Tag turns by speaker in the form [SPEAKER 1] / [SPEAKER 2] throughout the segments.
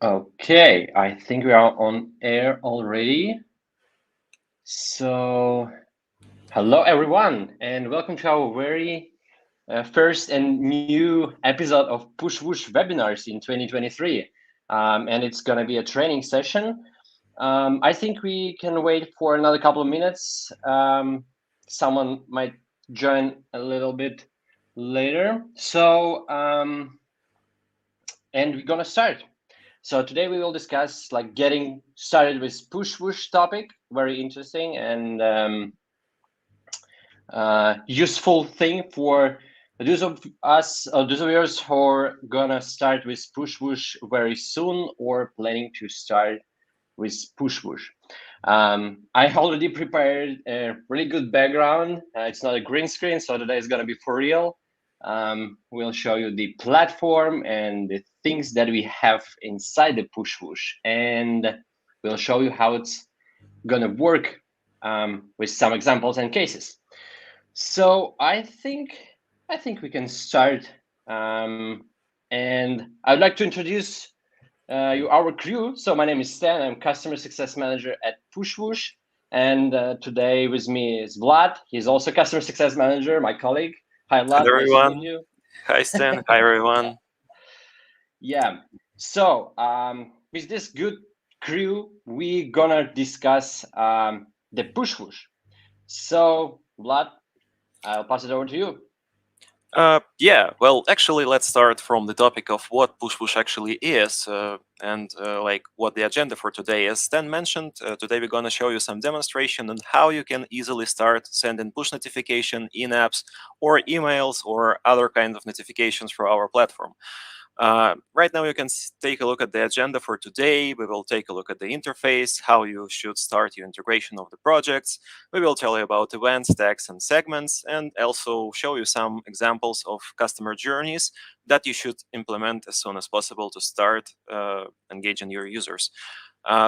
[SPEAKER 1] Okay, I think we are on air already. So, hello everyone, and welcome to our very first and new episode of Pushwoosh webinars in 2023. And it's going to be a training session. I think we can wait for another couple of minutes. Someone might join a little bit later. And we're going to start. So today we will discuss like getting started with Pushwoosh topic, very interesting and useful thing for those of us, those of yours who are gonna start with Pushwoosh very soon or planning to start with Pushwoosh. I already prepared a really good background. It's not a green screen, so today is gonna be for real. We'll show you the platform and the things that we have inside the Pushwoosh, and we'll show you how it's gonna work with some examples and cases. So I think we can start, and I'd like to introduce our crew. So my name is Stan. I'm customer success manager at Pushwoosh, and today with me is Vlad. He's also customer success manager, my colleague. Hi,
[SPEAKER 2] Hello,
[SPEAKER 1] Vlad. Nice to meet
[SPEAKER 2] everyone.
[SPEAKER 1] you.
[SPEAKER 2] Hi, Stan. Hi, everyone.
[SPEAKER 1] Yeah. So with this good crew, we gonna discuss the Pushwoosh. So Vlad, I'll pass it over to you.
[SPEAKER 2] Yeah, well, actually, let's start from the topic of what Pushwoosh actually is and like what the agenda for today is. Stan mentioned, today we're going to show you some demonstration on how you can easily start sending push notification in apps or emails or other kind of notifications for our platform. Right now, you can take a look at the agenda for today. We will take a look at the interface, how you should start your integration of the projects. We will tell you about events, tags, and segments, and also show you some examples of customer journeys that you should implement as soon as possible to start engaging your users.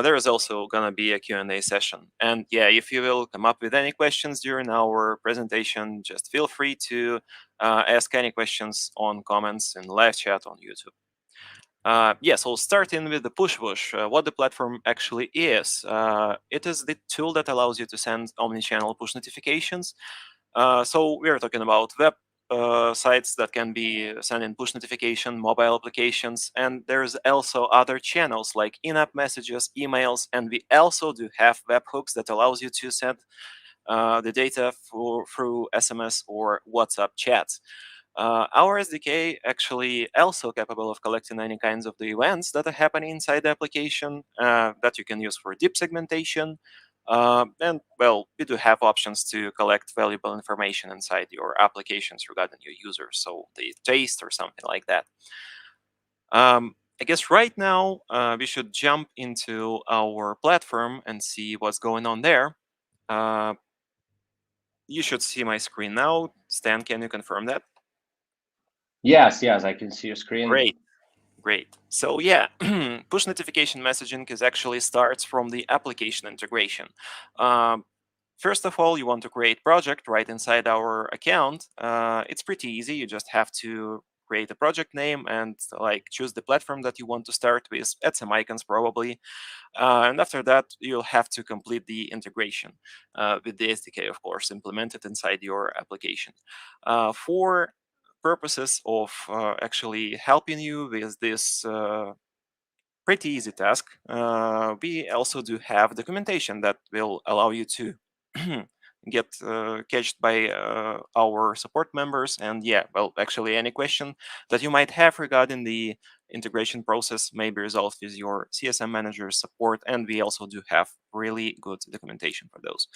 [SPEAKER 2] There is also going to be a Q&A session. And yeah, if you will come up with any questions during our presentation, just feel free to ask any questions on comments in live chat on YouTube. Yes, we'll start in with the Pushwoosh. What the platform actually is. It is the tool that allows you to send omni-channel push notifications. So we are talking about web sites that can be sending push notification, mobile applications, and there's also other channels like in-app messages, emails, and we also do have webhooks that allows you to send the data through SMS or WhatsApp chats. Our SDK actually also capable of collecting any kinds of the events that are happening inside the application that you can use for deep segmentation. And well, we do have options to collect valuable information inside your applications regarding your users, so the taste or something like that. I guess right now we should jump into our platform and see what's going on there. Uh, you should see my screen now. Stan, can you confirm that?
[SPEAKER 1] Yes, I can see your screen.
[SPEAKER 2] Great. Great. So yeah, push notification messaging is actually starts from the application integration. Um, First of all, you want to create project right inside our account. It's pretty easy. You just have to create a project name and like choose the platform that you want to start with. Add some icons probably, and after that you'll have to complete the integration with the SDK, of course, implemented inside your application. For purposes of actually helping you with this pretty easy task, we also do have documentation that will allow you to get catched by our support members. And yeah, well, actually, any question that you might have regarding the integration process may be resolved with your CSM manager support. And we also do have really good documentation for those.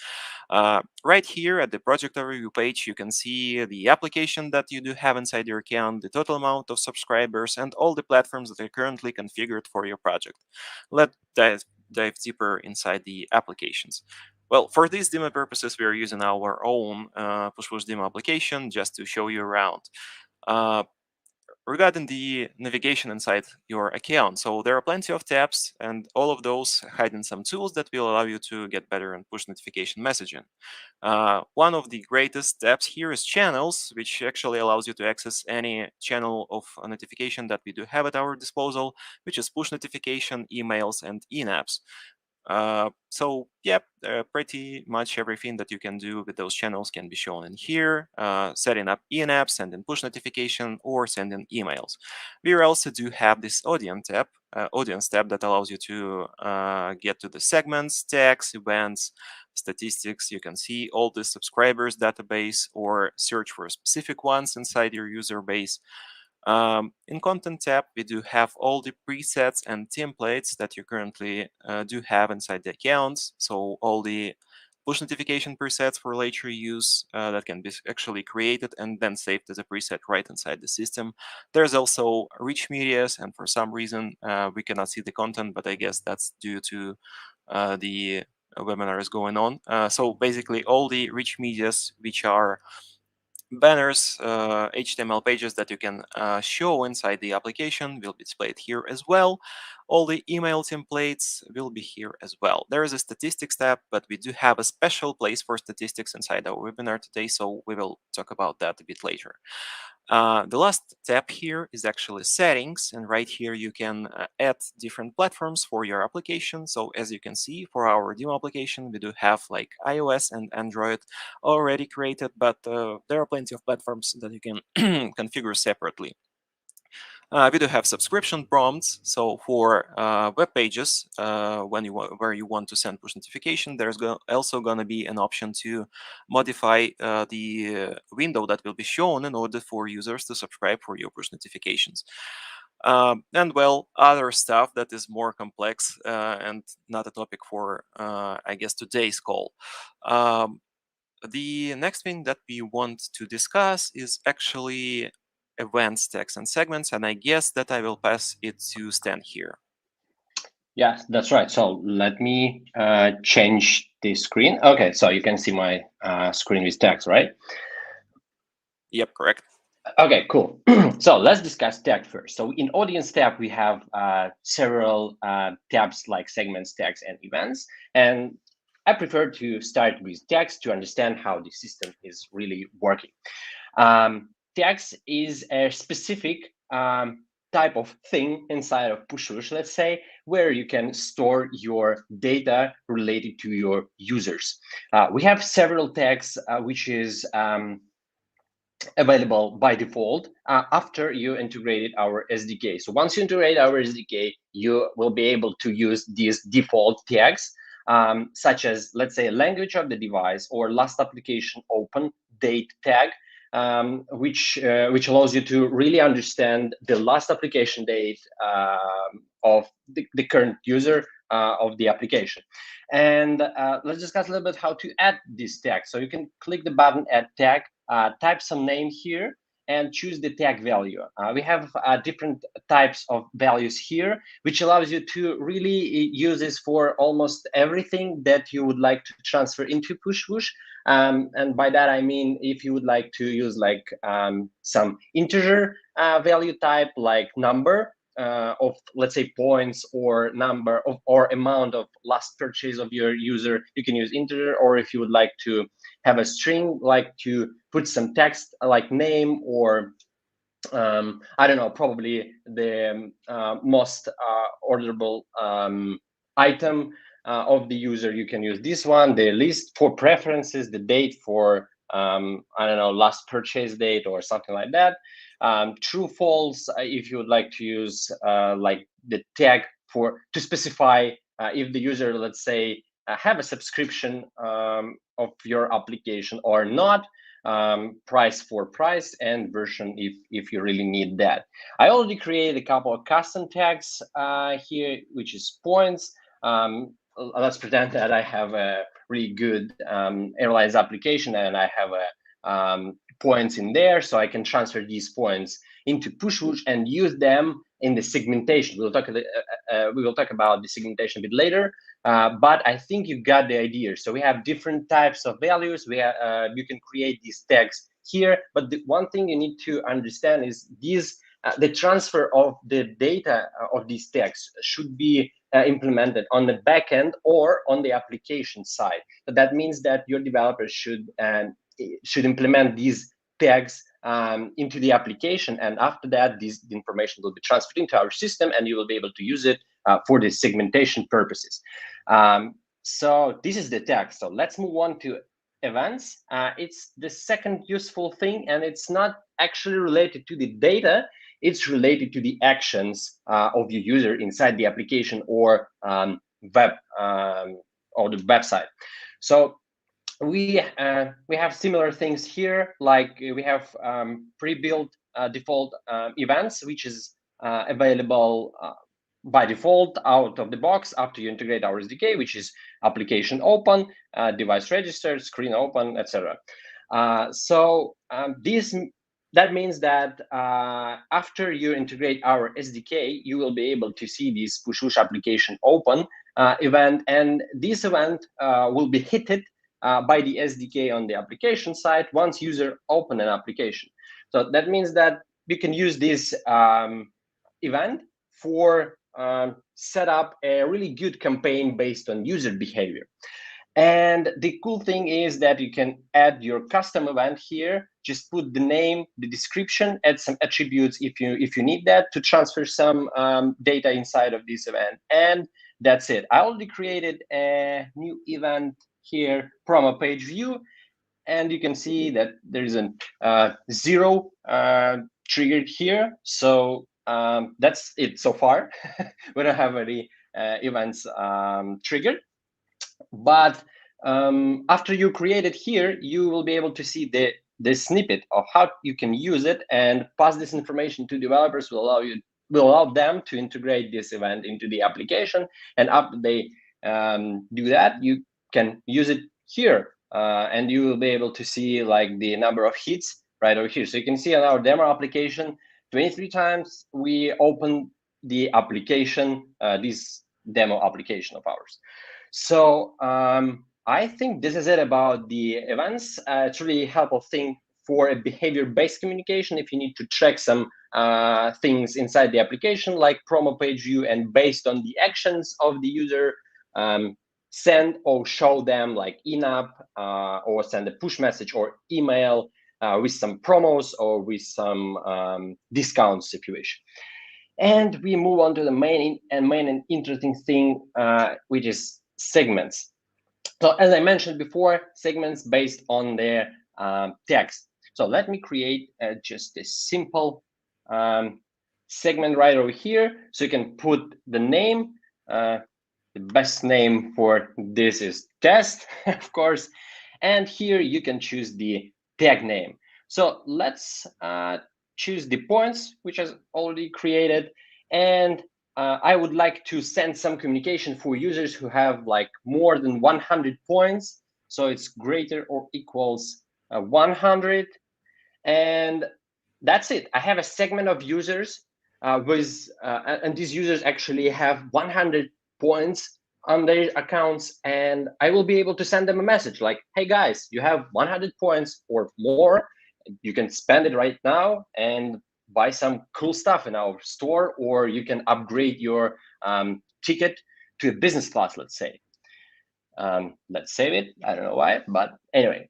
[SPEAKER 2] Right here at the project overview page, you can see the application that you do have inside your account, the total amount of subscribers, and all the platforms that are currently configured for your project. Let's dive deeper inside the applications. Well, for these demo purposes, we are using our own Pushwoosh demo application just to show you around. Uh, regarding the navigation inside your account, so there are plenty of tabs, and all of those hiding some tools that will allow you to get better in push notification messaging. One of the greatest tabs here is channels, which actually allows you to access any channel of a notification that we do have at our disposal, which is push notification, emails, and in-apps. So yeah, pretty much everything that you can do with those channels can be shown in here, setting up in-app, sending push notification, or sending emails. We also do have this audience tab that allows you to get to the segments, tags, events, statistics. You can see all the subscribers database or search for specific ones inside your user base. In Content tab, we do have all the presets and templates that you currently do have inside the accounts. So all the push notification presets for later use that can be actually created and then saved as a preset right inside the system. There's also rich medias, and for some reason we cannot see the content, but I guess that's due to the webinar is going on. So basically all the rich medias, which are banners, HTML pages that you can show inside the application, will be displayed here as well. All the email templates will be here as well. There is a statistics tab, but we do have a special place for statistics inside our webinar today, so we will talk about that a bit later. The last tab here is actually settings, and right here you can add different platforms for your application. So as you can see, for our demo application, we do have like iOS and Android already created, but there are plenty of platforms that you can configure separately. We do have subscription prompts. So for web pages, where you want to send push notification, there's also going to be an option to modify the window that will be shown in order for users to subscribe for your push notifications. And well, other stuff that is more complex and not a topic for, I guess, today's call. The next thing that we want to discuss is actually events, tags, and segments, and I guess that I will pass it to Stan here.
[SPEAKER 1] Yes, that's right. So let me change the screen. Okay, so you can see my screen with text, right?
[SPEAKER 2] Yep, correct.
[SPEAKER 1] Okay, cool. So let's discuss tag first. So in audience tab, we have several tabs like segments, tags, and events. And I prefer to start with tags to understand how the system is really working. Tags is a specific type of thing inside of Pushwoosh, let's say, where you can store your data related to your users. We have several tags, which is available by default after you integrated our SDK. So once you integrate our SDK, you will be able to use these default tags, such as, let's say, language of the device or last application open date tag, which allows you to really understand the last application date of the current user of the application. And let's discuss a little bit how to add this tag. So you can click the button Add Tag, type some name here, and choose the tag value. We have different types of values here, which allows you to really use this for almost everything that you would like to transfer into Pushwoosh. And by that, I mean, if you would like to use like some integer value type, like number, of, let's say, points or number of or amount of last purchase of your user, you can use integer. Or if you would like to have a string, like to put some text like name or I don't know, probably the most orderable item of the user, you can use this one. The list for preferences, the date for I don't know, last purchase date or something like that. True, false, if you would like to use like the tag for to specify if the user, let's say, have a subscription of your application or not. Price for price, and version if you really need that. I already created a couple of custom tags here, which is points. Let's pretend that I have a really good airlines application and I have a points in there, so I can transfer these points into Pushwoosh and use them in the segmentation. We will talk about the segmentation a bit later, but I think you got the idea. So we have different types of values. You can create these tags here, but the one thing you need to understand is these the transfer of the data of these tags should be implemented on the backend or on the application side. So that means that your developers should implement these tags into the application, and after that, the information will be transferred into our system, and you will be able to use it for the segmentation purposes. So this is the tag. So let's move on to events. It's the second useful thing, and it's not actually related to the data. It's related to the actions of your user inside the application or web or the website. So we have similar things here, like we have pre-built default events, which is available by default out of the box after you integrate our SDK, which is application open, device registered, screen open, etc. So that means that after you integrate our SDK, you will be able to see this Pushwoosh application open event, and this event will be hit by the SDK on the application side once user open an application. So that means that you can use this event for set up a really good campaign based on user behavior. And the cool thing is that you can add your custom event here. Just put the name, the description, add some attributes if you need that to transfer some data inside of this event, and that's it. I already created a new event here, promo page view, and you can see that there is a 0 triggered here. So that's it so far. We don't have any events triggered. But after you create it here, you will be able to see the snippet of how you can use it, and pass this information to developers will allow them to integrate this event into the application. And after they do that, you can use it here, and you will be able to see like the number of hits right over here. So you can see on our demo application, 23 times we opened the application, this demo application of ours. So I think this is it about the events. It's really helpful thing for a behavior-based communication if you need to track some things inside the application, like promo page view, and based on the actions of the user, send or show them like in-app or send a push message or email with some promos or with some discount situation. And we move on to the main and interesting thing, which is segments. So as I mentioned before, segments based on their text. So let me create just a simple segment right over here. So you can put the name. The best name for this is test, of course. And here you can choose the tag name. So let's choose the points, which is already created. And I would like to send some communication for users who have like more than 100 points. So it's greater or equals 100. And that's it. I have a segment of users and these users actually have 100 points on their accounts, and I will be able to send them a message like, hey guys, you have 100 points or more. You can spend it right now and buy some cool stuff in our store, or you can upgrade your ticket to a business class, let's say. Let's save it. I don't know why, but anyway.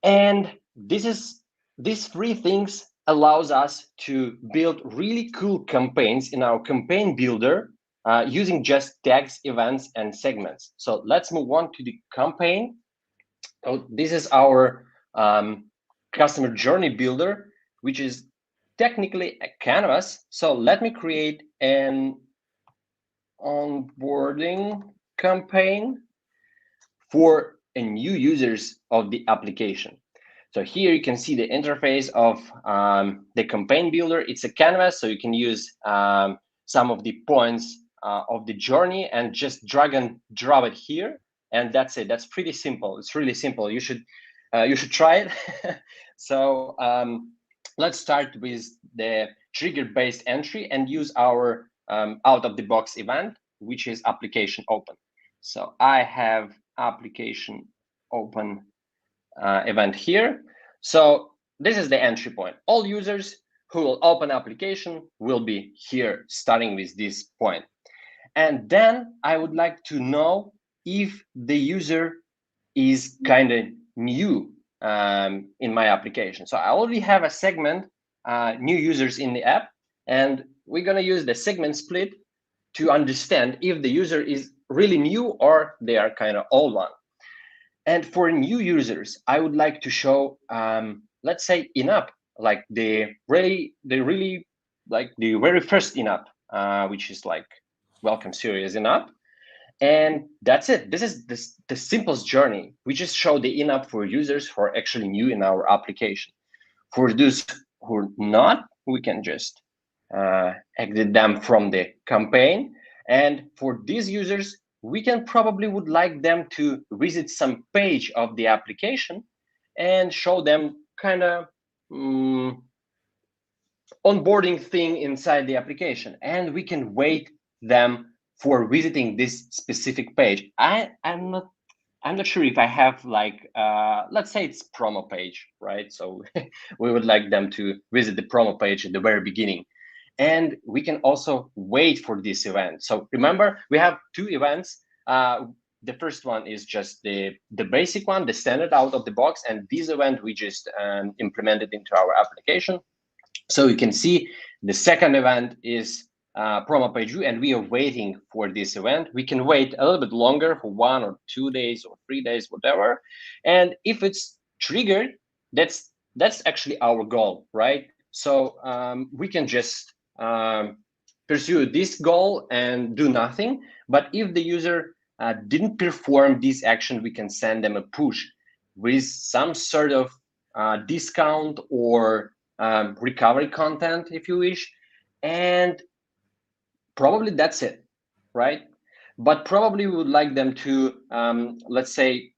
[SPEAKER 1] And these three things allows us to build really cool campaigns in our campaign builder using just tags, events, and segments. So let's move on to the campaign. So this is our customer journey builder, which is technically a canvas. So let me create an onboarding campaign for a new users of the application. So here you can see the interface of the campaign builder. It's a canvas, so you can use some of the points of the journey and just drag and drop it here, and that's it. That's pretty simple. It's really simple. You should try it. So let's start with the trigger-based entry and use our out-of-the-box event, which is application open. So I have application open event here. So this is the entry point. All users who will open application will be here, starting with this point. And then I would like to know if the user is kind of new in my application. So I already have a segment, new users in the app, and we're gonna use the segment split to understand if the user is really new or they are kind of old one. And for new users, I would like to show, let's say, in-app, like the really like the very first in-app, which is like welcome series in-app. And that's it. This is the simplest journey. We just show the in-app for users who are actually new in our application. For those who are not, we can just exit them from the campaign. And for these users, we can probably would like them to visit some page of the application and show them kind of onboarding thing inside the application. And we can wait them for visiting this specific page. I'm not sure if I have like, let's say it's promo page, right? So we would like them to visit the promo page at the very beginning. And we can also wait for this event. So remember, we have two events. The first one is just the basic one, the standard out of the box. And this event we just implemented into our application. So you can see the second event is promo page view, and we are waiting for this event. We can wait a little bit longer for 1 or 2 days or 3 days, whatever. And if it's triggered, that's actually our goal, right? So we can just pursue this goal and do nothing. But if the user didn't perform this action, we can send them a push with some sort of discount or recovery content, if you wish. And probably that's it, right? But probably we would like them to, let's say,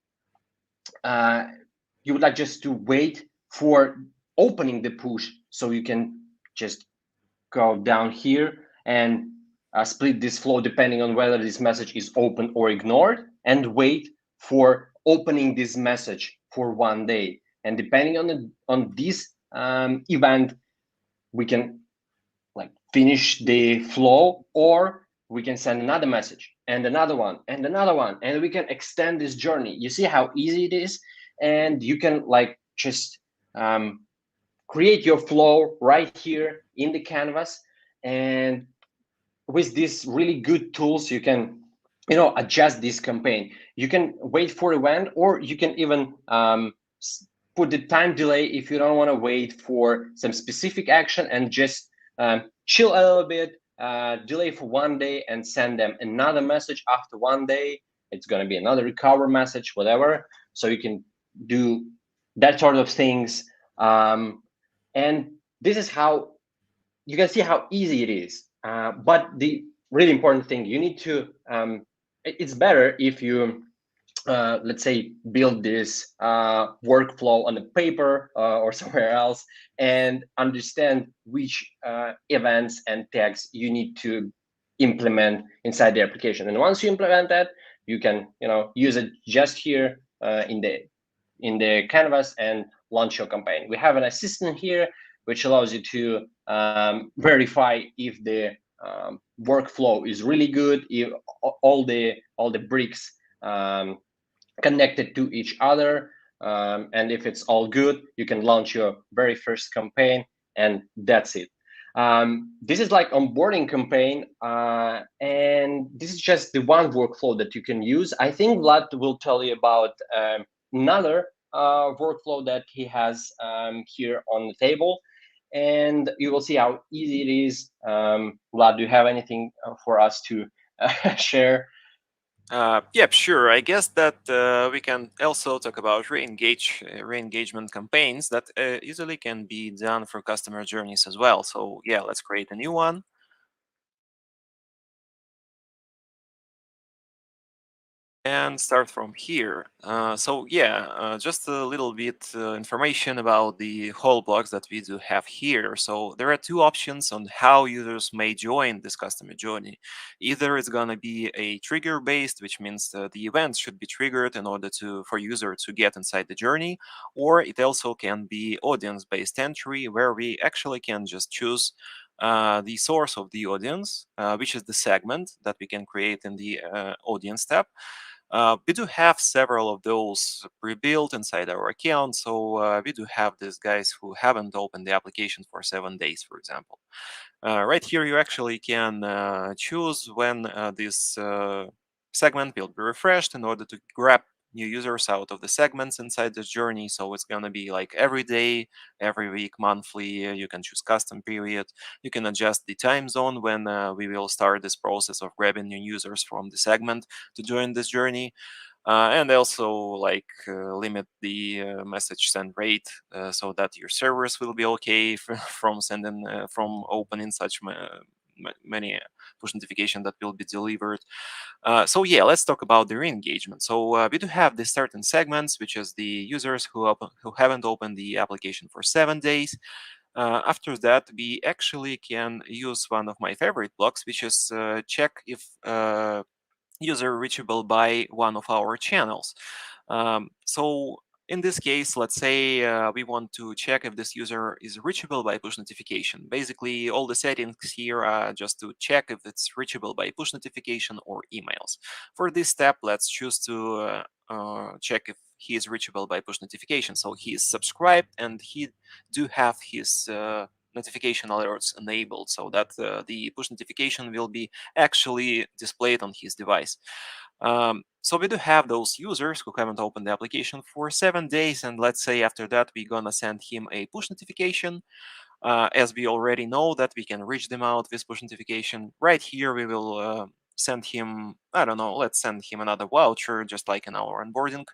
[SPEAKER 1] you would like just to wait for opening the push, so you can just go down here and split this flow depending on whether this message is open or ignored, and wait for opening this message for 1 day. And depending on this event, we can like finish the flow, or we can send another message and another one and another one, and we can extend this journey. You see how easy it is, and you can like just create your flow right here in the canvas. And with these really good tools, you can adjust this campaign. You can wait for event, or you can even put the time delay if you don't want to wait for some specific action, and just chill a little bit, delay for 1 day, and send them another message after 1 day. It's going to be another recover message, whatever. So you can do that sort of things. And this is how you can see how easy it is. But the really important thing, you need to, it's better if you, let's say, build this workflow on a paper or somewhere else, and understand which events and tags you need to implement inside the application. And once you implement that, you can use it just here in the canvas and launch your campaign. We have an assistant here which allows you to verify if the workflow is really good, if all the bricks connected to each other, and if it's all good, you can launch your very first campaign, and that's it. This is like onboarding campaign, and this is just the one workflow that you can use. I think Vlad will tell you about another workflow that he has here on the table, and you will see how easy it is. Vlad, do you have anything for us to share?
[SPEAKER 2] Yep, sure. I guess that we can also talk about re-engagement campaigns that easily can be done for customer journeys as well. So yeah, let's create a new one. and start from here. So yeah, just a little bit information about the whole blocks that we do have here. So there are two options on how users may join this customer journey. Either it's gonna be a trigger based, which means the event should be triggered in order for user to get inside the journey, or it also can be audience based entry, where we actually can just choose the source of the audience, which is the segment that we can create in the audience tab. We do have several of those pre-built inside our account, so we do have these guys who haven't opened the application for 7 days, for example. Right here, you actually can choose when this segment will be refreshed in order to grab new users out of the segments inside this journey. So it's going to be like every day, every week, monthly. You can choose custom period. You can adjust the time zone when we will start this process of grabbing new users from the segment to join this journey. And also like limit the message send rate so that your servers will be okay from sending from opening such many push notification that will be delivered. So yeah, let's talk about the re-engagement. So we do have the certain segments, which is the users who haven't opened the application for 7 days. After that, we actually can use one of my favorite blocks, which is check if user reachable by one of our channels. So in this case, let's say we want to check if this user is reachable by push notification. Basically, all the settings here are just to check if it's reachable by push notification or emails. For this step, let's choose to check if he is reachable by push notification. So he is subscribed and he do have his notification alerts enabled so that the push notification will be actually displayed on his device. So we do have those users who haven't opened the application for 7 days, and let's say after that we're gonna send him a push notification. As we already know that we can reach them out with push notification. Right here we will send him, I don't know, let's send him another voucher just like in our onboarding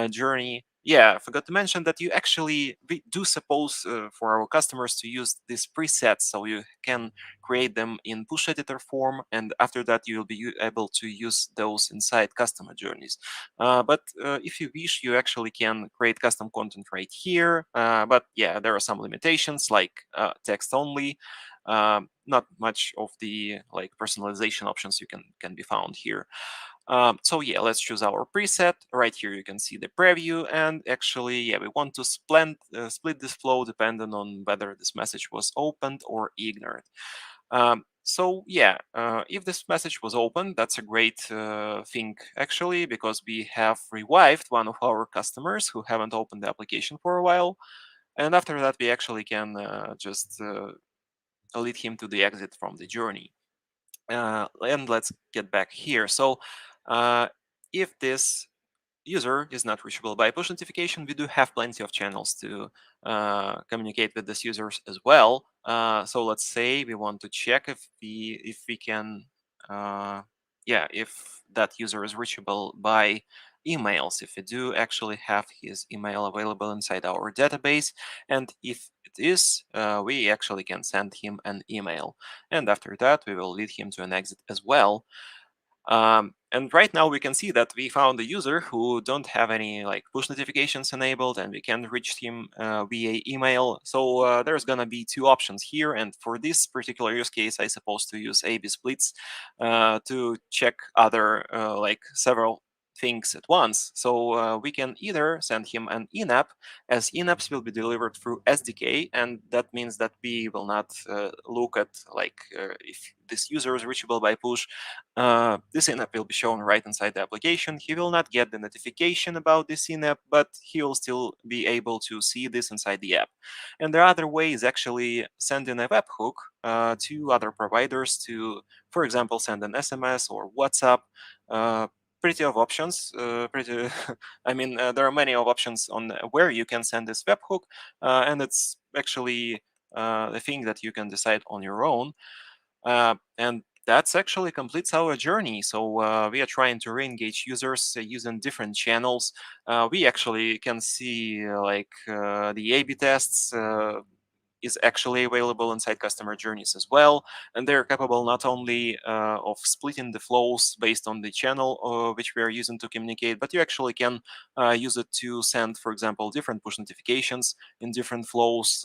[SPEAKER 2] journey. Yeah, I forgot to mention that we do suppose for our customers to use these presets, so you can create them in push editor form, and after that you will be able to use those inside customer journeys. But if you wish, you actually can create custom content right here. But yeah, there are some limitations like text only. Not much of the like personalization options you can be found here. So yeah, let's choose our preset. Right here you can see the preview, and actually, yeah, we want to split this flow depending on whether this message was opened or ignored. So yeah, if this message was open, that's a great thing actually, because we have revived one of our customers who haven't opened the application for a while. And after that, we actually can just lead him to the exit from the journey. And let's get back here. So uh, if this user is not reachable by push notification, we do have plenty of channels to communicate with these users as well. So let's say we want to check if we can, yeah, if that user is reachable by emails, if we do actually have his email available inside our database, and if it is, we actually can send him an email, and after that we will lead him to an exit as well. And right now we can see that we found a user who don't have any like push notifications enabled, and we can reach him via email. So there's gonna be two options here, and for this particular use case, I suppose to use A/B splits to check other like several things at once. So we can either send him an in-app, as in-apps will be delivered through SDK, and that means that we will not look at like if this user is reachable by push. This in-app will be shown right inside the application. He will not get the notification about this in-app, but he will still be able to see this inside the app. And the other way is actually sending a webhook to other providers to, for example, send an SMS or WhatsApp. Pretty of options. Pretty. I mean, there are many of options on where you can send this webhook, and it's actually the thing that you can decide on your own. And that's actually completes our journey. So we are trying to re-engage users using different channels. We actually can see like the A/B tests is actually available inside customer journeys as well, and they're capable not only of splitting the flows based on the channel which we are using to communicate, but you actually can use it to send, for example, different push notifications in different flows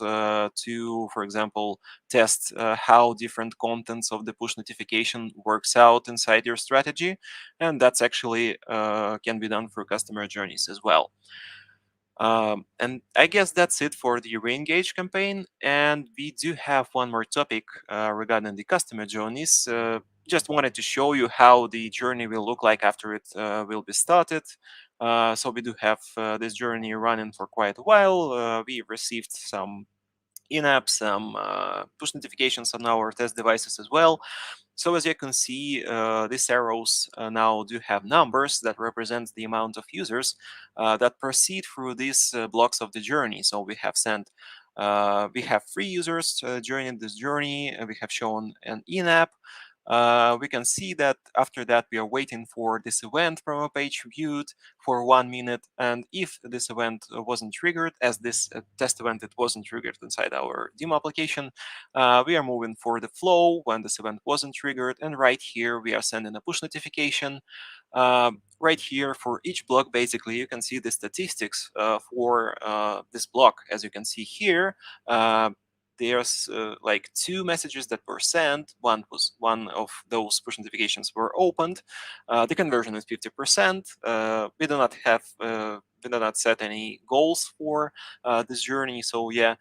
[SPEAKER 2] to, for example, test how different contents of the push notification works out inside your strategy, and that's actually can be done through customer journeys as well. And I guess that's it for the re-engage campaign. And we do have one more topic regarding the customer journeys. Just wanted to show you how the journey will look like after it will be started. So we do have this journey running for quite a while. We received some in-app, some push notifications on our test devices as well. So as you can see, these arrows now do have numbers that represent the amount of users that proceed through these blocks of the journey. So we have sent, we have 3 users joining this journey. We have shown an in-app. We can see that after that we are waiting for this event promo page viewed for 1 minute, and if this event wasn't triggered, as this test event it wasn't triggered inside our demo application, we are moving for the flow when this event wasn't triggered, and right here we are sending a push notification. Right here for each block, basically you can see the statistics for this block. As you can see here, there's like 2 messages that were sent. One of those push notifications were opened. The conversion is 50%. We do not have we do not set any goals for this journey, so yeah,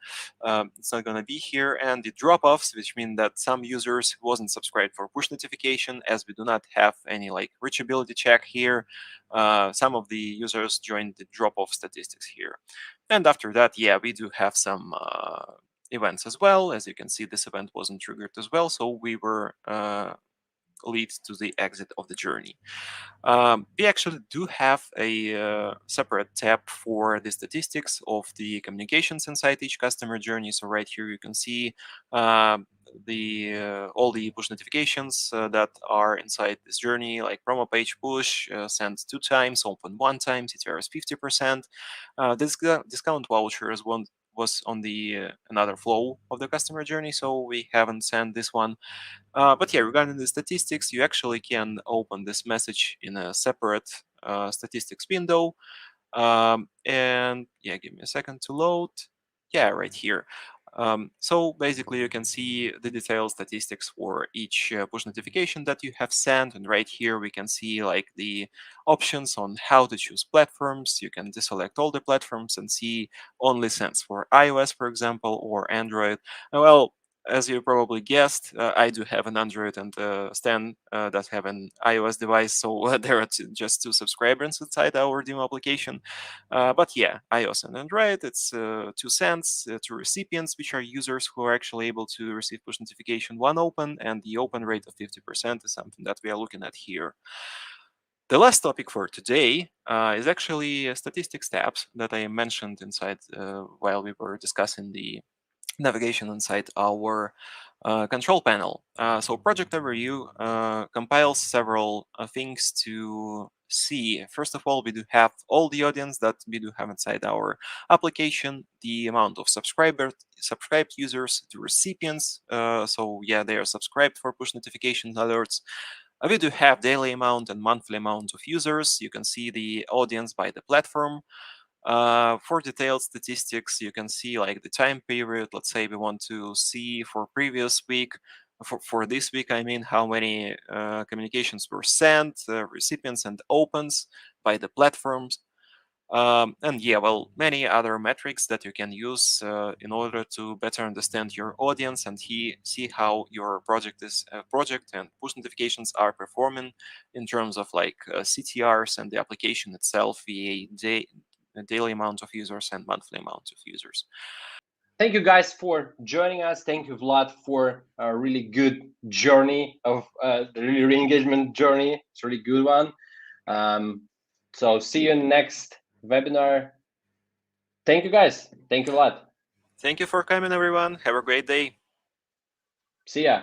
[SPEAKER 2] it's not gonna be here. And the drop-offs, which mean that some users wasn't subscribed for push notification, as we do not have any like reachability check here. Some of the users joined the drop-off statistics here. And after that, yeah, we do have some events as well. As you can see, this event wasn't triggered as well, so we were lead to the exit of the journey. We actually do have a separate tab for the statistics of the communications inside each customer journey. So right here you can see all the push notifications that are inside this journey, like promo page push, sent 2 times, open 1 time, CTR is 50%. This discount vouchers was on the another flow of the customer journey, so we haven't sent this one. But yeah, regarding the statistics, you actually can open this message in a separate statistics window. And yeah, give me a second to load. Yeah, right here. So basically you can see the detailed statistics for each push notification that you have sent. And right here we can see like the options on how to choose platforms. You can deselect all the platforms and see only sends for iOS, for example, or Android. Well, as you probably guessed, I do have an Android and Stan that have an iOS device, so there are just 2 subscribers inside our demo application. But yeah, iOS and Android, it's 2 cents, 2 recipients, which are users who are actually able to receive push notification 1 open, and the open rate of 50% is something that we are looking at here. The last topic for today is actually statistics tabs that I mentioned inside while we were discussing the navigation inside our control panel. So Project Overview compiles several things to see. First of all, we do have all the audience that we do have inside our application, the amount of subscribed users, the recipients. So yeah, they are subscribed for push notification alerts. We do have daily amount and monthly amount of users. You can see the audience by the platform. For detailed statistics, you can see like the time period. Let's say we want to see for previous week, for this week, I mean, how many communications were sent, recipients and opens by the platforms. And yeah, well, many other metrics that you can use in order to better understand your audience and see how your project and push notifications are performing in terms of like CTRs and the application itself, the daily amount of users and monthly amount of users.
[SPEAKER 1] Thank you guys for joining us. Thank you, Vlad, for a really good journey of the really re-engagement journey. It's a really good one. So see you in the next webinar. Thank you, guys. Thank you a lot.
[SPEAKER 2] Thank you for coming, everyone. Have a great day.
[SPEAKER 1] See ya.